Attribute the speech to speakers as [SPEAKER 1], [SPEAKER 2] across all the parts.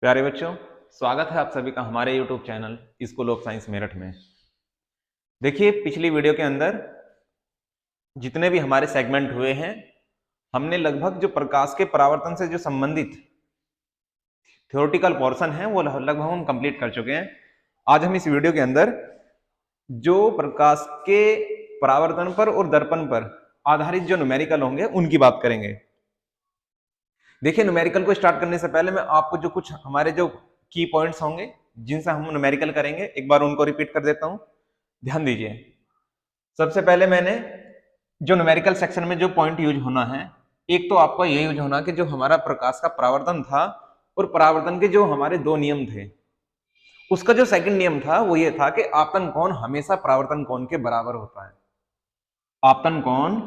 [SPEAKER 1] प्यारे बच्चों, स्वागत है आप सभी का हमारे YouTube channel school of science Meerut में। देखिए, पिछली वीडियो के अंदर जितने भी हमारे सेगमेंट हुए हैं, हमने लगभग जो प्रकाश के परावर्तन से जो संबंधित थ्योरेटिकल पोर्शन है वो लगभग हम कंप्लीट कर चुके हैं। आज हम इस वीडियो के अंदर जो प्रकाश के परावर्तन पर और दर्पण पर आधारित जो न्यूमेरिकल होंगे उनकी बात करेंगे। देखिए, न्यूमेरिकल को स्टार्ट करने से पहले मैं आपको जो कुछ हमारे जो की पॉइंट्स होंगे जिनसे हम न्यूमेरिकल करेंगे, एक बार उनको रिपीट कर देता हूं। ध्यान दीजिए। सबसे पहले मैंने जो न्यूमेरिकल सेक्शन में जो पॉइंट यूज होना है, एक तो आपका ये यूज होना कि जो हमारा प्रकाश का परावर्तन था और परावर्तन के जो हमारे दो नियम थे, उसका जो सेकंड नियम था वो ये था कि आपतन कोण हमेशा परावर्तन कोण के बराबर होता है। आपतन कोण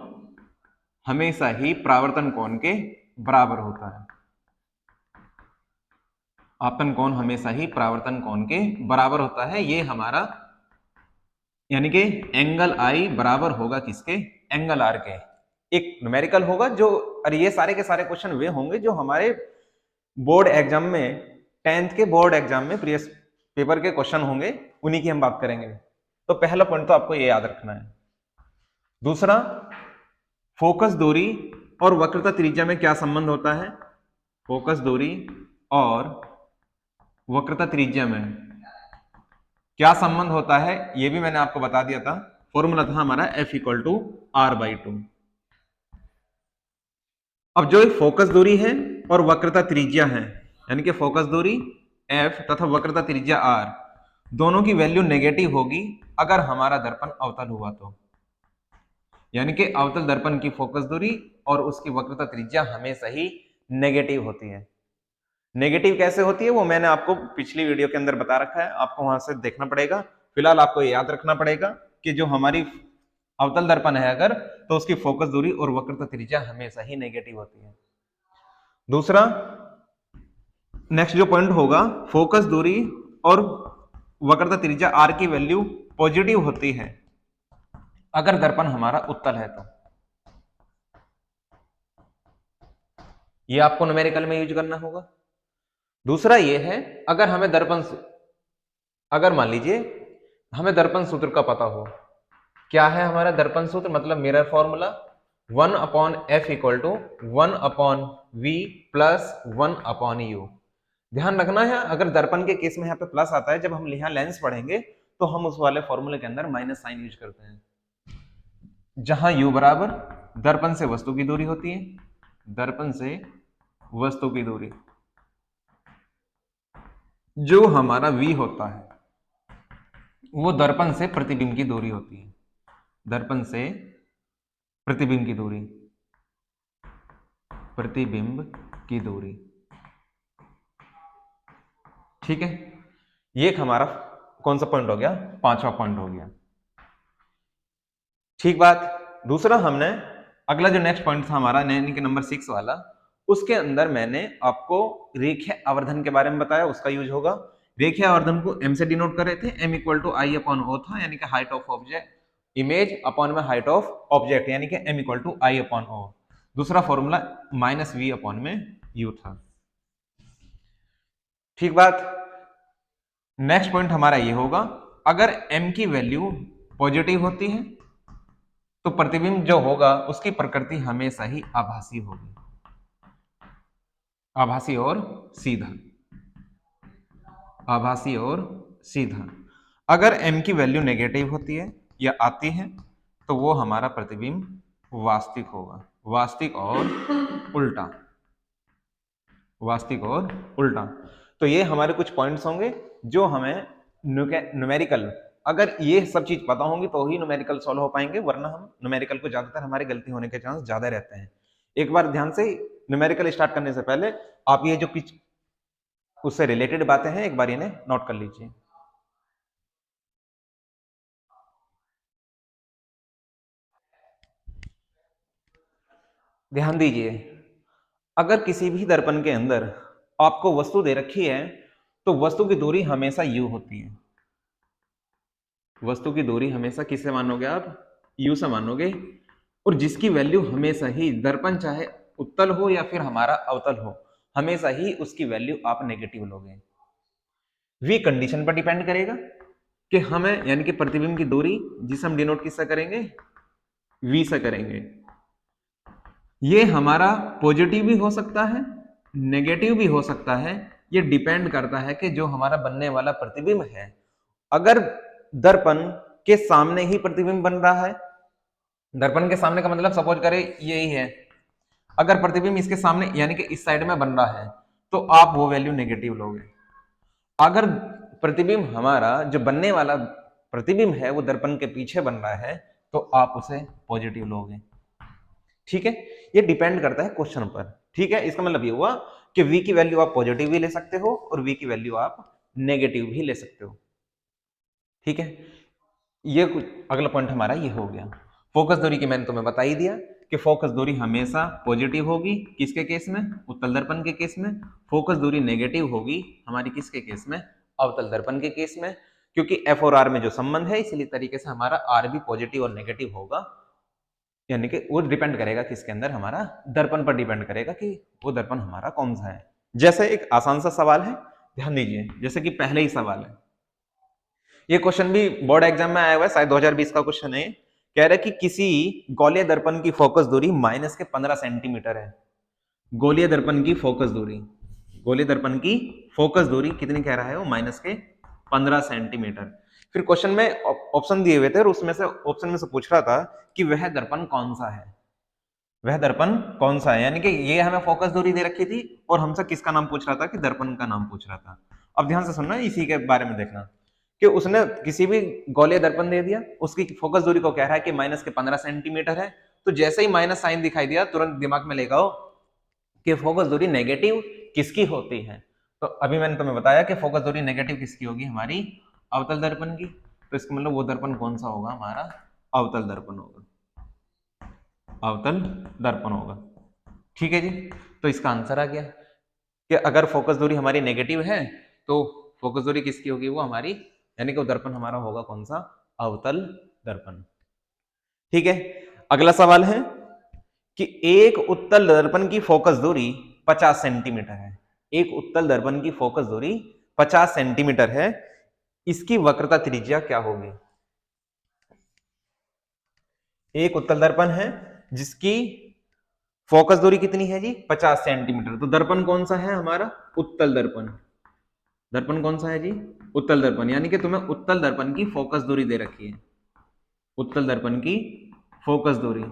[SPEAKER 1] हमेशा ही परावर्तन कोण के बराबर होता है। आपतन कोण हमेशा ही परावर्तन कोण के बराबर होता है। ये हमारा यानी कि एंगल आई बराबर होगा किसके? एंगल आर के। एक न्यूमेरिकल होगा जो, और ये सारे के सारे क्वेश्चन वे होंगे जो हमारे बोर्ड एग्जाम में, 10th के बोर्ड एग्जाम में प्रीवियस पेपर के क्वेश्चन होंगे, उन्हीं की हम बात करेंगे। तो पहला पॉइंट तो आपको ये याद रखना है। दूसरा, फोकस दूरी और वक्रता त्रिज्या में क्या संबंध होता है? फोकस दूरी और वक्रता त्रिज्या में क्या संबंध होता है, ये भी मैंने आपको बता दिया था। फॉर्मूला था हमारा F=R/2। अब जो फोकस दूरी है और वक्रता त्रिज्या है, यानी कि फोकस दूरी F तथा वक्रता त्रिज्या R, दोनों की वैल्यू नेगेटिव होगी अगर हमारा दर्पण अवतल हुआ तो। यानी कि अवतल दर्पण की फोकस दूरी और उसकी वक्रता त्रिज्या हमेशा ही नेगेटिव होती है। नेगेटिव कैसे होती है वो मैंने आपको पिछली वीडियो के अंदर बता रखा है, आपको वहां से देखना पड़ेगा। फिलहाल आपको ये याद रखना पड़ेगा कि जो हमारी अवतल दर्पण है अगर, तो उसकी फोकस दूरी और वक्रता त्रिज्या हमेशा ही नेगेटिव होती है। दूसरा, नेक्स्ट जो पॉइंट होगा, फोकस दूरी और वक्रता त्रिज्या आर की वैल्यू पॉजिटिव होती है अगर दर्पण हमारा उत्तल है तो। ये आपको न्यूमेरिकल में यूज करना होगा। दूसरा ये है, अगर हमें दर्पण, अगर मान लीजिए हमें दर्पण सूत्र का पता हो, क्या है हमारा दर्पण सूत्र, मतलब mirror formula 1/F=1/V plus 1/U। ध्यान रखना है, अगर दर्पण के केस में यहाँ पे प्लस आता है, जब हम यहाँ लेंस पढ़ेंगे तो हम उस वाले फॉर्मूले के अंदर माइनस साइन यूज करते हैं, जहां U बराबर दर्पण से वस्तु की दूरी होती है, दर्पण से वस्तु की दूरी, जो हमारा V होता है वो दर्पण से प्रतिबिंब की दूरी होती है, दर्पण से प्रतिबिंब की दूरी, प्रतिबिंब की दूरी। ठीक है, ये एक हमारा कौन सा पॉइंट हो गया? पांचवा पॉइंट हो गया। ठीक बात। दूसरा, हमने अगला जो नेक्स्ट पॉइंट था हमारा, यानी कि नंबर 6 वाला, उसके अंदर मैंने आपको रेखीय आवर्धन के बारे में बताया, उसका यूज होगा। रेखीय आवर्धन को m से डिनोट कर रहे थे, m=I/O था, यानी कि height of object, image upon में हाइट ऑफ ऑब्जेक्ट, यानी कि m=I/O। दूसरा फॉर्मूला -V/U था। ठीक बात। नेक्स्ट पॉइंट हमारा ये होगा, अगर m की वैल्यू पॉजिटिव होती है तो प्रतिबिंब जो होगा उसकी प्रकृति हमेशा ही आभासी होगी, आभासी और सीधा, आभासी और सीधा। अगर m की वैल्यू नेगेटिव होती है या आती है तो वो हमारा प्रतिबिंब वास्तविक होगा, वास्तविक और उल्टा, वास्तविक और उल्टा। तो ये हमारे कुछ पॉइंट्स होंगे जो हमें न्यूमेरिकल, अगर ये सब चीज पता होंगी तो ही न्यूमेरिकल सॉल्व हो पाएंगे, वरना हम न्यूमेरिकल को ज्यादातर हमारे गलती होने के चांस ज्यादा रहते हैं। एक बार ध्यान से न्यूमेरिकल स्टार्ट करने से पहले आप ये जो कुछ उससे रिलेटेड बातें हैं एक बार इन्हें नोट कर लीजिए। ध्यान दीजिए, अगर किसी भी दर्पण के अंदर आपको वस्तु दे रखी है तो वस्तु की दूरी हमेशा U होती है। वस्तु की दूरी हमेशा किससे मानोगे आप? U से मानोगे। और जिसकी वैल्यू हमेशा ही, दर्पण चाहे उत्तल हो या फिर हमारा अवतल हो, हमेशा ही उसकी वैल्यू आप नेगेटिव लोगे। v कंडीशन पर डिपेंड करेगा कि हमें, यानी कि प्रतिबिंब की दूरी, जिसे हम डिनोट किससे करेंगे, v से करेंगे। ये हमारा पॉजिटिव भी हो सकता है, नेगेटिव भी हो सकता है। ये डिपेंड करता है कि जो हमारा बनने वाला प्रतिबिंब है, अगर दर्पण के सामने ही प्रतिबिंब बन रहा है, दर्पण के सामने का मतलब सपोज करें यही है, अगर प्रतिबिंब इसके सामने यानी कि इस साइड में बन रहा है तो आप वो वैल्यू नेगेटिव लोगे। अगर प्रतिबिंब हमारा जो बनने वाला प्रतिबिंब है वो दर्पण के पीछे बन रहा है तो आप उसे पॉजिटिव लोगे। ठीक है, ये डिपेंड करता है क्वेश्चन पर। ठीक है, इसका मतलब ये हुआ कि v की वैल्यू आप पॉजिटिव भी ले सकते हो और v की वैल्यू आप नेगेटिव भी ले सकते हो। ठीक है, ये कुछ अगला पॉइंट हमारा ये हो गया। फोकस दूरी की मैंने तुम्हें बता ही दिया कि फोकस दूरी हमेशा पॉजिटिव होगी, किसके केस में, उत्तल दर्पण के केस में। फोकस दूरी नेगेटिव होगी हमारी किसके केस में, अवतल दर्पण के केस में, क्योंकि एफ और आर में जो संबंध है इसीलिए तरीके से हमारा आर भी पॉजिटिव और नेगेटिव होगा। यानी कि वो डिपेंड करेगा किसके अंदर, हमारा दर्पण पर डिपेंड करेगा कि वो दर्पण हमारा कौन सा है। जैसे एक आसान सा सवाल है, ध्यान दीजिए, जैसे कि पहले ही सवाल है, ये क्वेश्चन भी बोर्ड एग्जाम में आया हुआ है, शायद 2020 का क्वेश्चन है। कह रहा है कि किसी गोलीय दर्पण की फोकस दूरी माइनस के 15 सेंटीमीटर है। गोलीय दर्पण की फोकस दूरी, गोलीय दर्पण की फोकस दूरी कितनी कह रहा है वो, माइनस के 15 सेंटीमीटर। फिर क्वेश्चन में ऑप्शन दिए हुए थे और उसमें से ऑप्शन में से पूछ रहा था कि वह दर्पण कौन सा है, वह दर्पण कौन सा है। यानी कि ये हमें फोकस दूरी दे रखी थी और हमसे किसका नाम पूछ रहा था, कि दर्पण का नाम पूछ रहा था। अब ध्यान से सुनना, इसी के बारे में देखना कि उसने किसी भी गोलीय दर्पण दे दिया, उसकी फोकस दूरी को कह रहा है कि माइनस के 15 सेंटीमीटर है। तो जैसे ही माइनस साइन दिखाई दिया तुरंत दिमाग में लेगा हो कि फोकस दूरी नेगेटिव किसकी होती है। तो अभी मैंने तुम्हें बताया कि फोकस दूरी नेगेटिव किसकी होगी, हमारी अवतल दर्पण की। तो इसका मतलब वो दर्पण कौन सा होगा, हमारा अवतल दर्पण होगा, अवतल दर्पण होगा। ठीक है जी, तो इसका आंसर आ गया कि अगर फोकस दूरी हमारी नेगेटिव है तो फोकस दूरी किसकी होगी, वो हमारी, यानी कि वो दर्पण हमारा होगा कौन सा, अवतल दर्पण। ठीक है, अगला सवाल है कि एक उत्तल दर्पण की फोकस दूरी 50 सेंटीमीटर है। एक उत्तल दर्पण की फोकस दूरी 50 सेंटीमीटर है, इसकी वक्रता त्रिज्या क्या होगी। एक उत्तल दर्पण है जिसकी फोकस दूरी कितनी है जी, 50 सेंटीमीटर। तो दर्पण कौन सा है हमारा, उत्तल दर्पण। दर्पण कौन सा है जी, उत्तल दर्पण। यानी कि तुम्हें उत्तल दर्पण की फोकस दूरी दे रखी है, उत्तल दर्पण की फोकस दूरी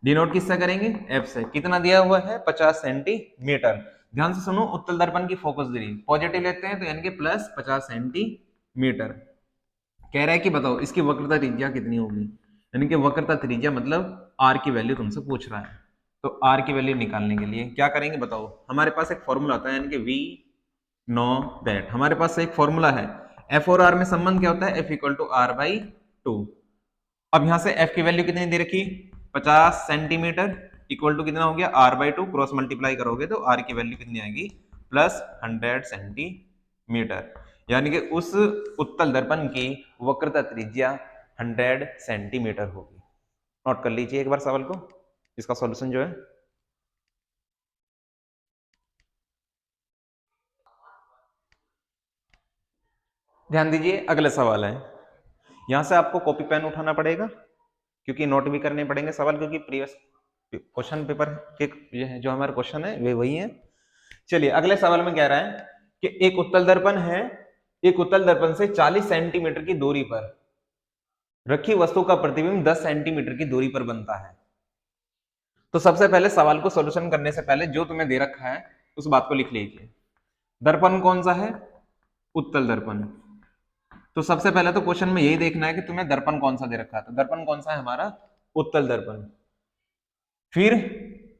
[SPEAKER 1] डिनोट किससे करेंगे, एफ से। कितना दिया हुआ है, 50 सेंटीमीटर। ध्यान से सुनो, उत्तल दर्पण की फोकस दूरी पॉजिटिव लेते हैं तो यानी कि प्लस 50 सेंटीमीटर। कह रहा है कि बताओ इसकी वक्रता त्रिज्या कितनी होगी, यानी कि वक्रता त्रिज्या मतलब आर की वैल्यू तुमसे पूछ रहा है। तो आर की वैल्यू निकालने के लिए क्या करेंगे बताओ, हमारे पास एक फॉर्मूला होता है, यानी कि वी नो दैट, हमारे पास एक फॉर्मूला है। एफ और आर में संबंध क्या होता है, F equal to R by 2। अब यहां से एफ की वैल्यू कितनी दे रखी, 50 सेंटीमीटर इक्वल टू कितना हो गया, आर बाई 2, क्रॉस मल्टीप्लाई करोगे तो आर की वैल्यू कितनी आएगी, प्लस 100 सेंटीमीटर। यानी कि उस उत्तल दर्पण की वक्रता त्रिज्या 100 सेंटीमीटर होगी। नोट कर लीजिए एक बार सवाल को, इसका सॉल्यूशन जो है। ध्यान दीजिए, अगला सवाल है, यहां से आपको कॉपी पेन उठाना पड़ेगा क्योंकि नोट भी करने पड़ेंगे सवाल, क्योंकि प्रीवियस क्वेश्चन पेपर के ये जो हमारे क्वेश्चन है वे वही है। चलिए अगले सवाल में कह रहा है कि एक उत्तल दर्पण है, एक उत्तल दर्पण से 40 सेंटीमीटर की दूरी पर रखी वस्तु का प्रतिबिंब 10 सेंटीमीटर की दूरी पर बनता है। तो सबसे पहले सवाल को सॉल्यूशन करने से पहले जो तुम्हें दे रखा है उस बात को लिख लीजिए। दर्पण कौन सा है, उत्तल दर्पण। तो सबसे पहले तो क्वेश्चन में यही देखना है कि तुम्हें दर्पण कौन सा दे रखा है। तो दर्पण कौन सा है हमारा, उत्तल दर्पण। फिर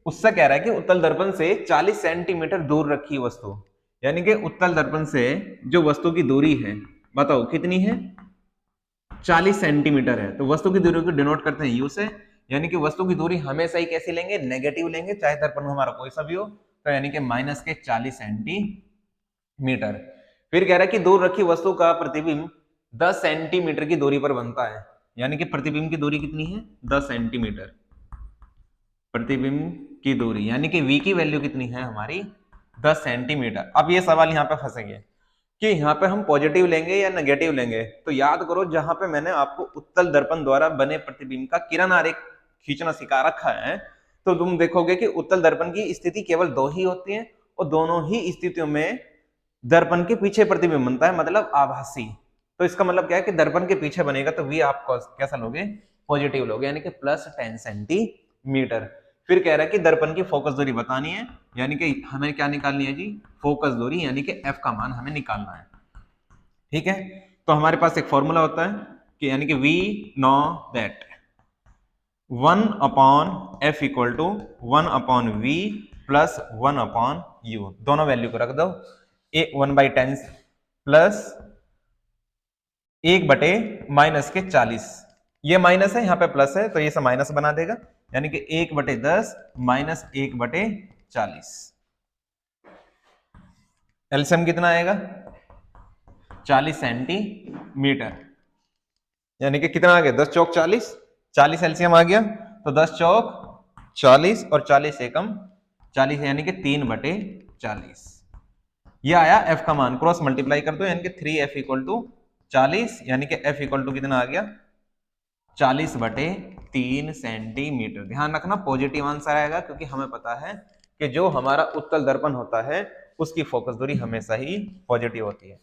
[SPEAKER 1] उससे कह रहा है कि उत्तल दर्पण से 40 सेंटीमीटर दूर रखी वस्तु, यानी कि उत्तल दर्पण से जो वस्तु की दूरी है बताओ कितनी है, 40 सेंटीमीटर है। तो वस्तु की दूरी को डिनोट करते हैं यू से, यानी कि वस्तु की दूरी हमेशा ही कैसी लेंगे, नेगेटिव लेंगे, चाहे दर्पण हमारा कोई सा भी हो। तो यानी कि माइनस के 40 सेंटीमीटर। फिर कह रहा है कि दूर रखी वस्तु का प्रतिबिंब 10 सेंटीमीटर की दूरी पर बनता है, यानी कि प्रतिबिंब की दूरी कितनी है, 10 सेंटीमीटर। प्रतिबिंब की दूरी यानी कि v की वैल्यू कितनी है हमारी, 10 सेंटीमीटर। अब ये सवाल यहाँ पे फंसेंगे कि यहाँ पे हम पॉजिटिव लेंगे या नेगेटिव लेंगे। तो याद करो, जहां पे मैंने आपको उत्तल दर्पण द्वारा बने प्रतिबिंब का किरण आरेख खींचना सिखा रखा है, तो तुम देखोगे कि उत्तल दर्पण की स्थिति केवल दो ही होती है, और दोनों ही स्थितियों में दर्पण के पीछे प्रतिबिंब बनता है, मतलब आभासी। तो इसका मतलब क्या है कि दर्पण के पीछे बनेगा तो वी आप कैसा लोगे, पॉजिटिव लोगे, यानी कि +10 सेंटीमीटर। फिर कह रहा है कि दर्पण की फोकस दूरी बतानी है, यानी कि हमें क्या निकालनी है जी, फोकस दूरी, यानी कि एफ का मान हमें निकालना है। ठीक है, तो हमारे पास एक फॉर्मूला होता है कि यानी कि we know that 1/f equal to 1/v plus 1/u, दोनों वैल्यू को रख दो। 1/10 प्लस 1/-40, ये माइनस है, यहाँ पे प्लस है, तो ये सब माइनस बना देगा, यानी कि 1/10 माइनस 1/40। एलसीएम कितना आएगा, 40 सेंटीमीटर, यानी कि कितना आ गया, 10 चौक 40, 40 एलसीएम आ गया, तो 10 चौक 40 और 40 एकम 40, यानी कि 3/40। ये आया एफ का मान, क्रॉस मल्टीप्लाई कर दो, यानी कि 3f इक्वल टू 40, यानी कि f इक्वल टू कितना आ गया, 40/3 सेंटीमीटर। ध्यान रखना पॉजिटिव आंसर आएगा, क्योंकि हमें पता है कि जो हमारा उत्तल दर्पण होता है उसकी फोकस दूरी हमेशा ही पॉजिटिव होती है।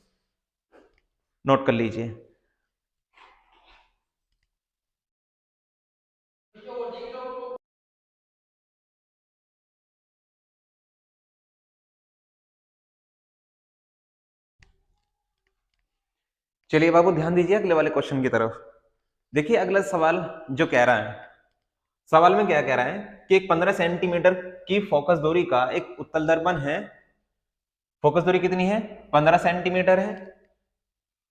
[SPEAKER 1] नोट कर लीजिए। चलिए बाबू ध्यान दीजिए अगले वाले क्वेश्चन की तरफ। देखिए अगला सवाल जो कह रहा है, सवाल में क्या कह रहा है कि एक 15 सेंटीमीटर की फोकस दूरी का एक उत्तल दर्पण है, फोकस दूरी कितनी है, 15 सेंटीमीटर है,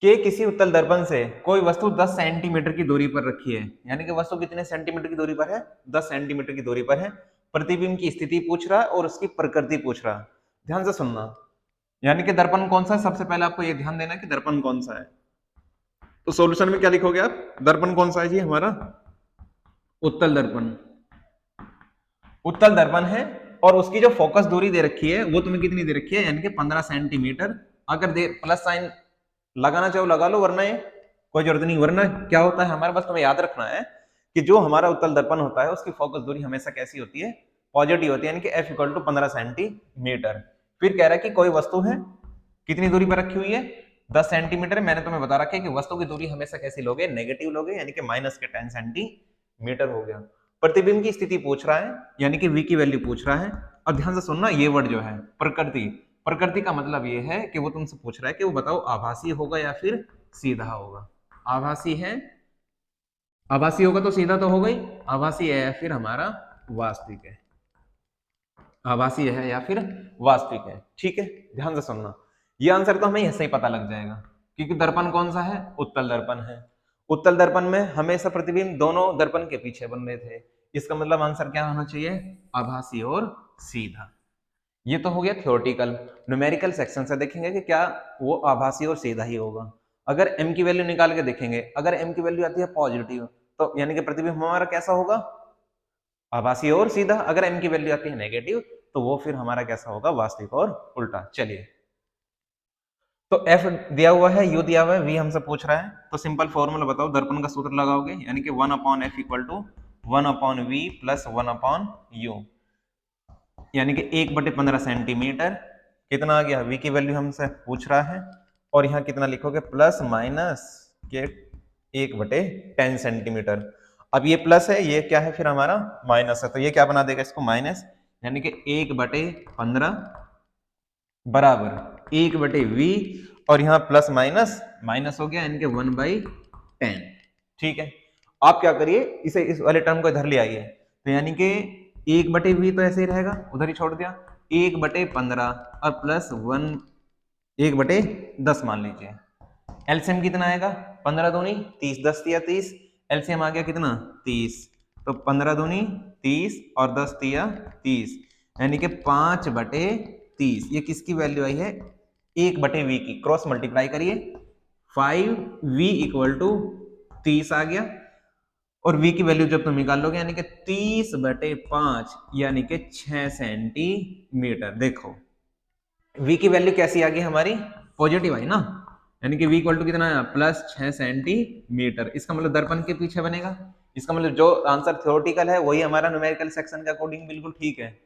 [SPEAKER 1] कि किसी उत्तल दर्पण से कोई वस्तु 10 सेंटीमीटर की दूरी पर रखी है, यानी कि वस्तु कितने सेंटीमीटर की दूरी पर है, 10 सेंटीमीटर की दूरी पर है। प्रतिबिंब की स्थिति पूछ रहा है और उसकी प्रकृति पूछ रहा है। ध्यान से सुनना, यानी कि दर्पण कौन सा है, सबसे पहले आपको यह ध्यान देना है कि दर्पण कौन सा है। तो सॉल्यूशन में क्या लिखोगे आप, दर्पण कौन सा है जी, हमारा उत्तल दर्पण। उत्तल दर्पण है और उसकी जो फोकस दूरी दे रखी है वो तुम्हें कितनी दे रखी है, यानी कि 15 सेंटीमीटर। अगर दे प्लस साइन लगाना चाहो लगा लो, वरना ये कोई जरूरत नहीं। वरना क्या होता है हमारे पास, तुम्हें याद रखना है कि जो हमारा उत्तल दर्पण होता है उसकी फोकस दूरी हमेशा कैसी होती है, पॉजिटिव होती है, यानी कि f इक्वल टू 15 सेंटीमीटर। फिर कह रहा है कि कोई वस्तु है, कितनी दूरी पर रखी हुई है, 10 सेंटीमीटर। मैंने तुम्हें बता रखा है कि वस्तु की दूरी हमेशा कैसी लोगे, नेगेटिव लोगे, यानी कि -10 सेंटीमीटर हो गया। प्रतिबिंब की स्थिति पूछ रहा है, यानी कि v की वैल्यू पूछ रहा है। और ध्यान से सुनना, ये वर्ड जो है प्रकृति, प्रकृति का मतलब ये है कि वो तुमसे पूछ रहा है कि वो बताओ आभासी होगा या फिर सीधा होगा। आभासी है, आभासी होगा तो सीधा तो हो गई, आभासी है या फिर हमारा वास्तविक है, आभासी है या फिर वास्तविक है। ठीक है, ध्यान से सुनना, ये आंसर तो हमें ऐसे ही पता लग जाएगा, क्योंकि दर्पण कौन सा है, उत्तल दर्पण है। उत्तल दर्पण में हमेशा प्रतिबिंब दोनों दर्पण के पीछे बन रहे थे, इसका मतलब आंसर क्या होना चाहिए, आभासी और सीधा। ये तो हो गया थ्योरेटिकल। न्यूमेरिकल सेक्शन से देखेंगे कि क्या वो आभासी और सीधा ही होगा। अगर m की वैल्यू निकाल के देखेंगे, अगर m की वैल्यू आती है पॉजिटिव, तो यानी कि प्रतिबिंब हमारा कैसा होगा, आभासी और सीधा। अगर m की वैल्यू आती है नेगेटिव, तो वो फिर हमारा कैसा होगा, वास्तविक और उल्टा। चलिए, तो f दिया हुआ है, u दिया हुआ है, v हमसे पूछ रहा है, तो सिंपल फॉर्मूला बताओ, दर्पण का सूत्र लगाओगे, यानी कि 1/f equal to 1/v plus 1/u, यानी कि 1/15 सेंटीमीटर। कितना आ गया, v की वैल्यू हमसे पूछ रहा है, और यहाँ कितना लिखोगे, प्लस माइनस के 1/10 सेंटीमीटर। अब ये प्लस है, ये क्या है फिर हमारा माइनस है, तो ये क्या बना देगा इसको, माइनस, यानी कि 1/15 बराबर 1/v, और यहाँ प्लस माइनस माइनस हो गया, यानी कि 1/10। ठीक है, आप क्या करिए, इसे इस वाले टर्म को इधर ले आइए, तो यानी कि 1/v तो ऐसे ही रहेगा, उधर ही छोड़ दिया, 1/15 और प्लस 1/10 मान लीजिए। एलसीएम कितना आएगा, 15 दूनी 30, 10 तिया 30, एलसीएम आ गया कितना, 30, तो 15 दूनी 30 और 10 तिया 30, यानी कि 5/30। ये किसकी वैल्यू आई है, 1/v की। क्रॉस मल्टीप्लाई करिए, 5v इक्वल टू 30 आ गया, और v की वैल्यू जब तुम निकाल लोगे, यानी कि 30/5, यानी कि 6 सेंटीमीटर। देखो v की वैल्यू कैसी आ गई हमारी, पॉजिटिव आई ना, यानी कि v इक्वल टू कितना है, प्लस 6 सेंटीमीटर। इसका मतलब दर्पण के पीछे बनेगा। इसका मतलब जो आंसर थ्योरेटिकल है वही हमारा न्यूमेरिकल सेक्शन के अकॉर्डिंग बिल्कुल ठीक है।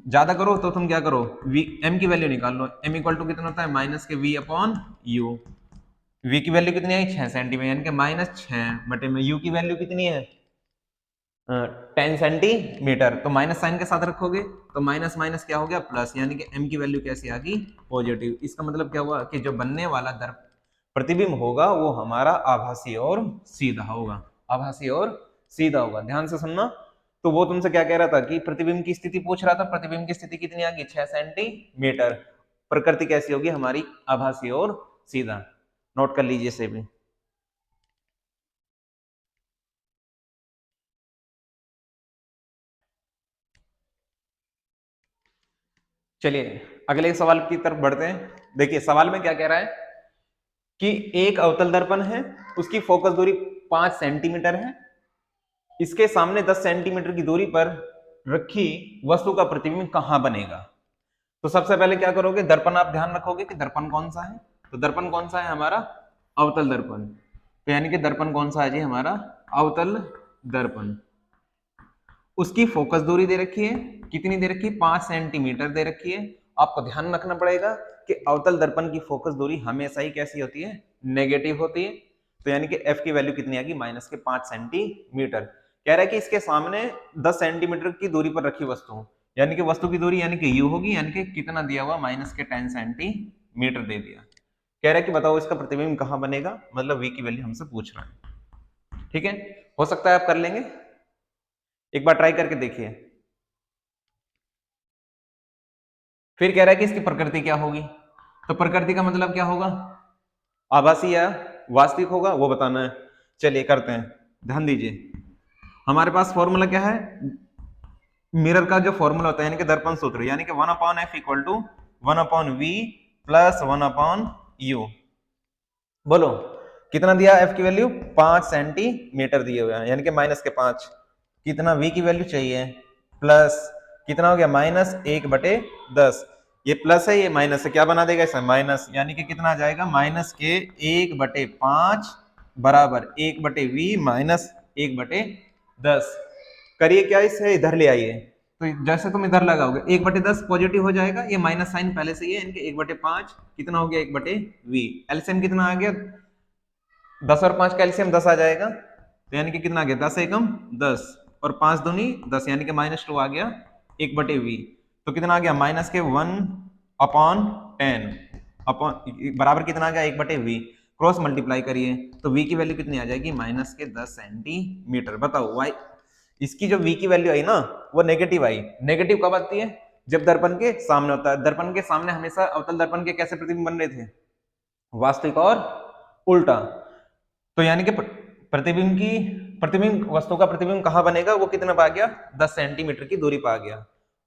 [SPEAKER 1] ज्यादा करो तो तुम क्या करो, m की वैल्यू निकाल लो। m इक्वल टू कितना होता है, माइनस के v अपॉन u। v की वैल्यू कितनी आई, 6 सेंटीमीटर, यानी कि माइनस 6 बटे में u की वैल्यू कितनी है, 10 सेंटीमीटर। तो माइनस साइन के साथ रखोगे तो माइनस माइनस क्या हो गया, प्लस, यानी कि m की वैल्यू कैसी आ गई, पॉजिटिव। इसका मतलब क्या हुआ कि जो बनने वाला प्रतिबिंब होगा वो हमारा आभासी और सीधा होगा, आभासी और सीधा होगा। ध्यान से सुनना। तो वो तुमसे क्या कह रहा था कि प्रतिबिंब की स्थिति पूछ रहा था, प्रतिबिंब की स्थिति कितनी आ गई, 6 सेंटीमीटर। प्रकृति कैसी होगी हमारी, आभासी और सीधा। नोट कर लीजिए इसे भी। चलिए अगले सवाल की तरफ बढ़ते हैं। देखिए सवाल में क्या कह रहा है कि एक अवतल दर्पण है, उसकी फोकस दूरी 5 सेंटीमीटर है, इसके सामने 10 सेंटीमीटर की दूरी पर रखी वस्तु का प्रतिबिंब कहां बनेगा। तो सबसे पहले क्या करोगे, दर्पण आप ध्यान रखोगे कि दर्पण कौन सा है। तो दर्पण कौन सा है हमारा, अवतल दर्पण। तो यानी कि दर्पण कौन सा है जी हमारा, अवतल दर्पण। उसकी फोकस दूरी दे रखी है, कितनी दे रखी है, 5 सेंटीमीटर दे रखी है। आपको ध्यान रखना पड़ेगा कि अवतल दर्पण की फोकस दूरी हमेशा ही कैसी होती है, नेगेटिव होती है। तो यानी कि f की वैल्यू कितनी आएगी, माइनस के 5 सेंटीमीटर। कह रहा है कि इसके सामने 10 सेंटीमीटर की दूरी पर रखी वस्तु, यानी कि वस्तु की दूरी यानी कि u होगी, यानी कि कितना दिया हुआ, माइनस के 10 सेंटीमीटर दे दिया। कह रहा है कि बताओ इसका प्रतिबिंब कहां बनेगा, मतलब v की वैल्यू हमसे पूछ रहा है। ठीक है, हो सकता है आप कर लेंगे, एक बार ट्राई करके देखिए। फिर कह रहा है कि इसकी प्रकृति क्या होगी। तो प्रकृति का मतलब क्या होगा, आभासी या वास्तविक होगा, वो बताना है। चलिए करते हैं, ध्यान दीजिए। हमारे पास फॉर्मूला क्या है, मिरर का जो फॉर्मूला होता है, यानी कि दर्पण सूत्र, यानी कि 1/f equal to 1/v plus 1/u। बोलो कितना दिया, f की वैल्यू 5 सेंटीमीटर दिए हुए हैं, यानी कि माइनस के 5। कितना v की वैल्यू चाहिए, प्लस कितना हो गया, माइनस 1/10। ये प्लस है, ये माइनस है, क्या बना देगा इसमें, माइनस, यानी कि कितना आ जाएगा, माइनस के 1/5 बराबर 1/v माइनस 1/10। करिए क्या, इसे इधर ले आइए। तो जैसे तुम इधर लगाओगे 1/10 पॉजिटिव हो जाएगा, ये माइनस साइन पहले से ही है, इनके 1/5 कितना हो गया, 1/v। एलसीएम कितना आ गया, 10 और 5 का एलसीएम 10 आ जाएगा। तो यानी कि कितना आ गया, 10 एकम 10 और 5 दूनी 10, यानी कि -2 आ गया 1/v। तो कितना आ गया, माइनस के 1/10 अपॉन बराबर कितना आ गया, 1/v। क्रॉस मल्टीप्लाई करिए तो v की वैल्यू कितनी आ जाएगी, माइनस के 10 सेंटीमीटर। बताओ वाई, इसकी जो v की वैल्यू आई ना वो नेगेटिव आई। नेगेटिव कब आती है, जब दर्पण के सामने होता है। दर्पण के सामने हमेशा अवतल दर्पण के कैसे प्रतिबिंब बन रहे थे, वास्तविक और उल्टा। तो यानी कि प्रतिबिंब वस्तु का प्रतिबिंब कहां बनेगा, वो कितना पा गया, 10 सेंटीमीटर की दूरी पा गया।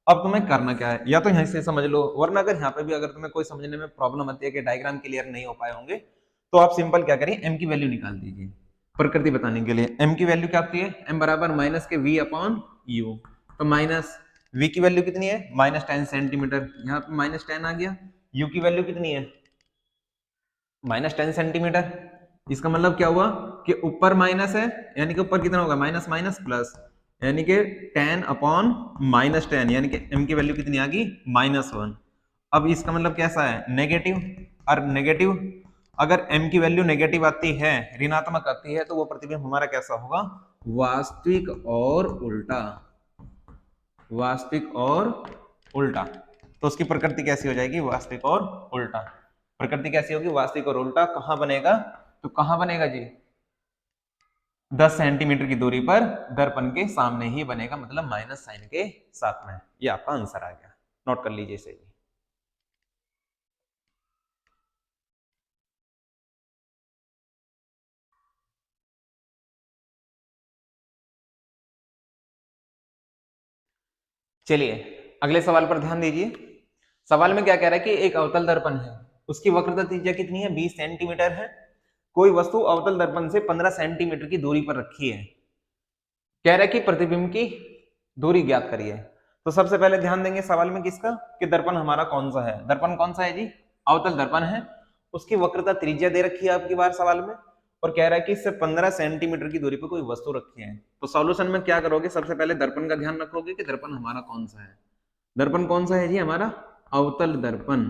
[SPEAKER 1] अब तुम्हें करना क्या है, या तो यहीं से समझ लो, वरना अगर यहाँ पे भी अगर तुम्हें कोई समझने में प्रॉब्लम आती है कि डायग्राम क्लियर नहीं हो पाए होंगे, तो आप सिंपल क्या करिए, m की वैल्यू निकाल दीजिए प्रकृति बताने के लिए। m की वैल्यू क्या आती है, m बराबर माइनस के v अपॉन u। तो माइनस v की वैल्यू कितनी है, -10 सेंटीमीटर, यहाँ पे -10 आ गया। u की वैल्यू कितनी है, -10 सेंटीमीटर। इसका मतलब क्या हुआ कि ऊपर माइनस है, यानी कि ऊपर कितना होगा, माइनस माइनस प्लस, यानी कि 10 अपॉन -10, यानी कि m की वैल्यू कितनी आ गई, -1। अब इसका मतलब कैसा है, नेगेटिव। और नेगेटिव, अगर m की वैल्यू नेगेटिव आती है, ऋणात्मक आती है, तो वो प्रतिबिंब हमारा कैसा होगा, वास्तविक और उल्टा। वास्तविक और उल्टा। तो उसकी प्रकृति कैसी हो जाएगी, वास्तविक और उल्टा। प्रकृति कैसी होगी, वास्तविक और उल्टा। कहां बनेगा, तो कहां बनेगा जी, 10 सेंटीमीटर की दूरी पर दर्पण के सामने ही बनेगा, मतलब माइनस साइन के साथ में। ये आपका आंसर आ गया, नोट कर लीजिए इसे। चलिए अगले सवाल पर ध्यान दीजिए। सवाल में क्या कह रहा है कि एक अवतल दर्पण है, उसकी वक्रता त्रिज्या कितनी है, 20 सेंटीमीटर है। कोई वस्तु अवतल दर्पण से 15 सेंटीमीटर की दूरी पर रखी है। कह रहा है कि प्रतिबिंब की दूरी ज्ञात करिए। तो सबसे पहले ध्यान देंगे सवाल में किसका, कि दर्पण हमारा कौन सा है। दर्पण कौन सा है जी, अवतल दर्पण है। उसकी वक्रता त्रिज्या दे रखी है आपकी बार सवाल में, और कह रहा है कि इससे 15 सेंटीमीटर की दूरी पर कोई वस्तु रखी है। तो सॉल्यूशन में क्या करोगे, सबसे पहले दर्पण का ध्यान रखोगे कि दर्पण हमारा कौन सा है। दर्पण कौन सा है जी हमारा, अवतल दर्पण,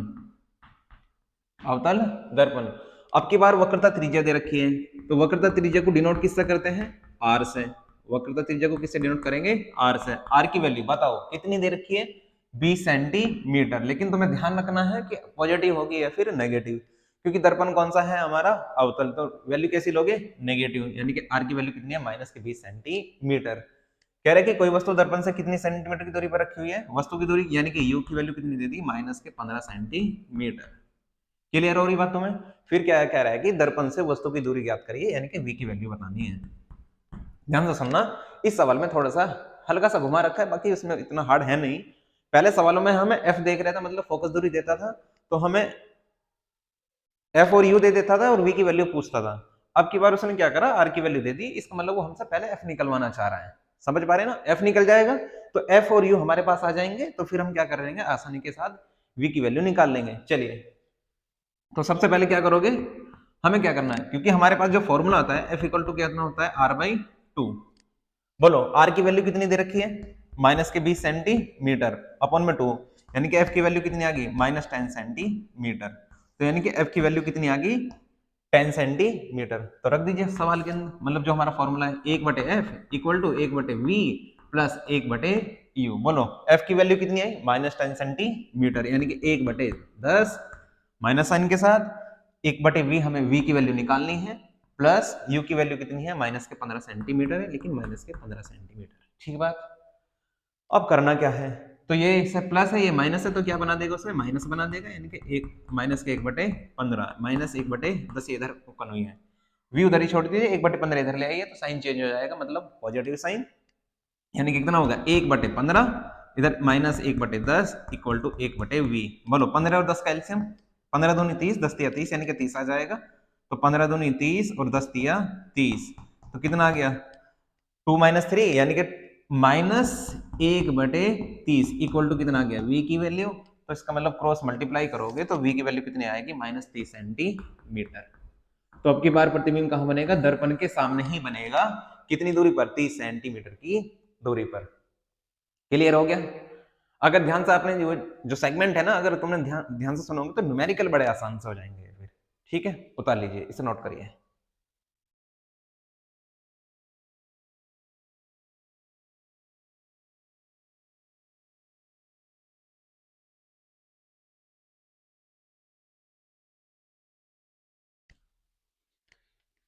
[SPEAKER 1] अवतल दर्पण। अब की बार वक्रता त्रिज्या दे रखी है, तो वक्रता त्रिज्या को डिनोट किससे करते हैं, आर से। वक्रता त्रिज्या को किससे डिनोट करेंगे, आर से। आर की वैल्यू बताओ कितनी दे रखी है, 20 सेंटीमीटर। लेकिन तुम्हें ध्यान रखना है कि पॉजिटिव होगी या फिर नेगेटिव, क्योंकि दर्पण कौन सा है हमारा, अवतल। तो वैल्यू कैसी लोगे, नेगेटिव, यानी कि आर की वैल्यू कितनी है, -20 सेंटीमीटर। कह रहे कि कोई वस्तु दर्पण से कितनी सेंटीमीटर की दूरी पर रखी हुई है, वस्तु की दूरी, यानी कि यू की वैल्यू कितनी दे दी, -15 सेंटीमीटर। क्लियर हो रही बात तुम्हें। फिर क्या कह रहा है कि दर्पण से वस्तु की दूरी ज्ञात करिए, यानी कि v की वैल्यू बतानी है। ध्यान से सुनना, इस सवाल में थोड़ा सा हल्का सा घुमा रखा है, बाकी इसमें इतना हार्ड है नहीं। पहले सवालों में हमें f देख रहा था, मतलब फोकस दूरी देता था, तो हमें f और u दे देता था और v की वैल्यू पूछता था। अब की बार उसने क्या करा, r की वैल्यू दे दी। इसका मतलब वो हमसे पहले f निकलवाना चाह रहा है। समझ पा रहे हैं ना, f निकल जाएगा तो f और u हमारे पास आ जाएंगे, तो फिर हम क्या कर लेंगे, आसानी के साथ v की वैल्यू निकाल लेंगे। चलिए, तो सबसे पहले क्या करोगे, हमें क्या करना है, क्योंकि हमारे पास जो फॉर्मूला आता है, F इक्वल टू कितना होता है, R/2। बोलो R की वैल्यू कितनी दे रखी है, -20 सेंटीमीटर अपॉन में 2, यानी कि F की वैल्यू कितनी आ गई, -10 सेंटीमीटर। तो यानी कि F की वैल्यू कितनी आ गई, 10 सेंटीमीटर। तो रख दीजिए सवाल के अंदर, मतलब जो हमारा फॉर्मूला है, 1/F equal to 1/V plus 1/U। बोलो F की वैल्यू कितनी आई, -10 सेंटीमीटर, यानी कि 1/10 माइनस साइन के साथ 1/v, हमें v की वैल्यू निकालनी है, प्लस u की वैल्यू कितनी है, -15 सेंटीमीटर है, लेकिन -15 सेंटीमीटर। ठीक बात। अब करना क्या है, तो ये इससे प्लस है, ये माइनस है, तो क्या बना देगा, उसमें माइनस बना देगा, यानी कि 1-1/15 -1/10 इधर ओपन हुई है, v उधर ही छोड़ दीजिए, 1/15 इधर ले आइए, तो साइन चेंज हो जाएगा, मतलब पॉजिटिव साइन। यानी कि कितना होगा, 1/15 इधर -1/10 इक्वल टू 1/v। बोलो 15 और 10 का एलसीएम, 15 दूनी 30, 10 तिया 30, यानी कि 30 आ जाएगा। तो 15 दूनी 30 और 10 तिया 30, तो कितना आ गया, 2 - 3, यानी कि -1/30 इक्वल टू कितना आ गया, v की वैल्यू। तो इसका मतलब क्रॉस मल्टीप्लाई करोगे तो v की वैल्यू कितनी आएगी, -30 सेंटीमीटर। तो अब की बार प्रतिबिंब कहां बनेगा, दर्पण के सामने ही बनेगा। कितनी दूरी पर, 30 सेंटीमीटर की दूरी पर। क्लियर हो गया। अगर ध्यान से आपने जो सेगमेंट है ना, अगर तुमने ध्यान ध्यान से सुनोगे तो न्यूमेरिकल बड़े आसान से हो जाएंगे फिर। ठीक है, उतार लीजिए, इसे नोट करिए।